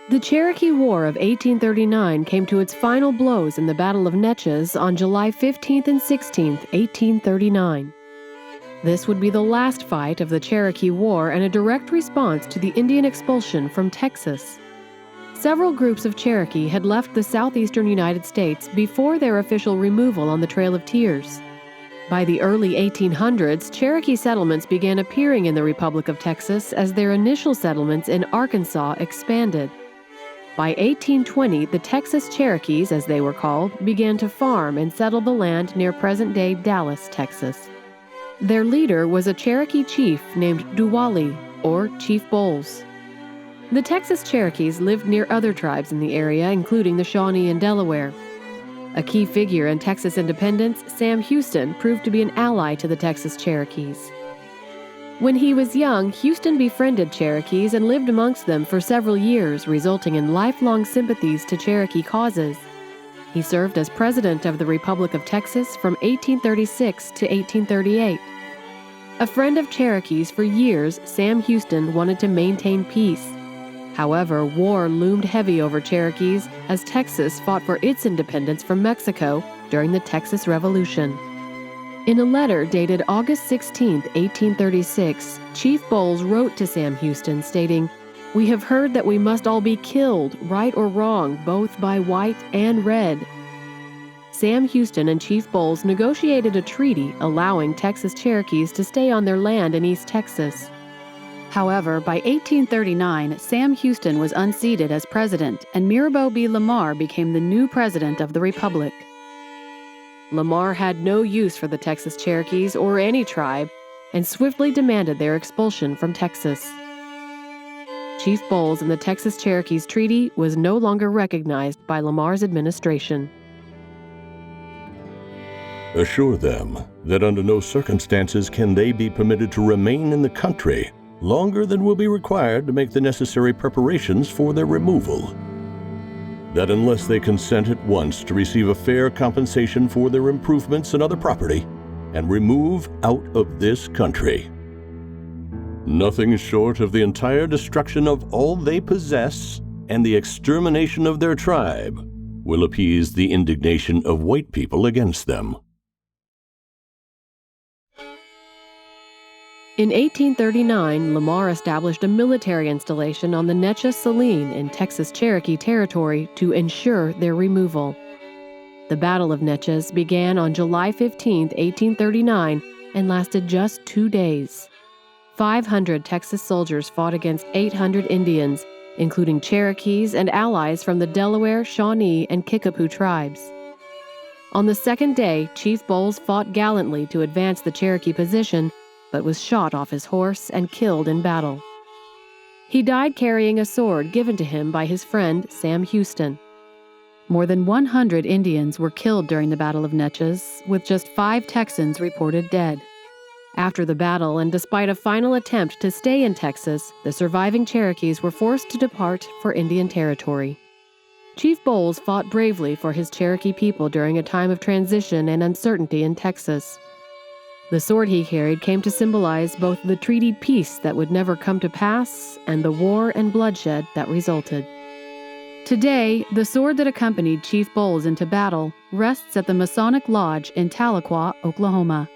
The Cherokee War of 1839 came to its final blows in the Battle of Neches on July 15th and 16th, 1839. This would be the last fight of the Cherokee War and a direct response to the Indian expulsion from Texas. Several groups of Cherokee had left the southeastern United States before their official removal on the Trail of Tears. By the early 1800s, Cherokee settlements began appearing in the Republic of Texas as their initial settlements in Arkansas expanded. By 1820, the Texas Cherokees, as they were called, began to farm and settle the land near present-day Dallas, Texas. Their leader was a Cherokee chief named Duwali, or Chief Bowles. The Texas Cherokees lived near other tribes in the area, including the Shawnee and Delaware. A key figure in Texas independence, Sam Houston proved to be an ally to the Texas Cherokees. When he was young, Houston befriended Cherokees and lived amongst them for several years, resulting in lifelong sympathies to Cherokee causes. He served as president of the Republic of Texas from 1836 to 1838. A friend of Cherokees for years, Sam Houston wanted to maintain peace. However, war loomed heavy over Cherokees as Texas fought for its independence from Mexico during the Texas Revolution. In a letter dated August 16, 1836, Chief Bowles wrote to Sam Houston stating, "We have heard that we must all be killed, right or wrong, both by white and red." Sam Houston and Chief Bowles negotiated a treaty allowing Texas Cherokees to stay on their land in East Texas. However, by 1839, Sam Houston was unseated as president, and Mirabeau B. Lamar became the new president of the Republic. Lamar had no use for the Texas Cherokees or any tribe, and swiftly demanded their expulsion from Texas. Chief Bowles and the Texas Cherokees Treaty was no longer recognized by Lamar's administration. Assure them that under no circumstances can they be permitted to remain in the country longer than will be required to make the necessary preparations for their removal. That unless they consent at once to receive a fair compensation for their improvements and other property, and remove out of this country, nothing short of the entire destruction of all they possess and the extermination of their tribe will appease the indignation of white people against them. In 1839, Lamar established a military installation on the Neches Saline in Texas Cherokee territory to ensure their removal. The Battle of Neches began on July 15, 1839, and lasted just 2 days. 500 Texas soldiers fought against 800 Indians, including Cherokees and allies from the Delaware, Shawnee, and Kickapoo tribes. On the second day, Chief Bowles fought gallantly to advance the Cherokee position, but was shot off his horse and killed in battle. He died carrying a sword given to him by his friend Sam Houston. More than 100 Indians were killed during the Battle of Neches, with just 5 Texans reported dead. After the battle, and despite a final attempt to stay in Texas, the surviving Cherokees were forced to depart for Indian Territory. Chief Bowles fought bravely for his Cherokee people during a time of transition and uncertainty in Texas. The sword he carried came to symbolize both the treated peace that would never come to pass and the war and bloodshed that resulted. Today, the sword that accompanied Chief Bowles into battle rests at the Masonic Lodge in Tahlequah, Oklahoma.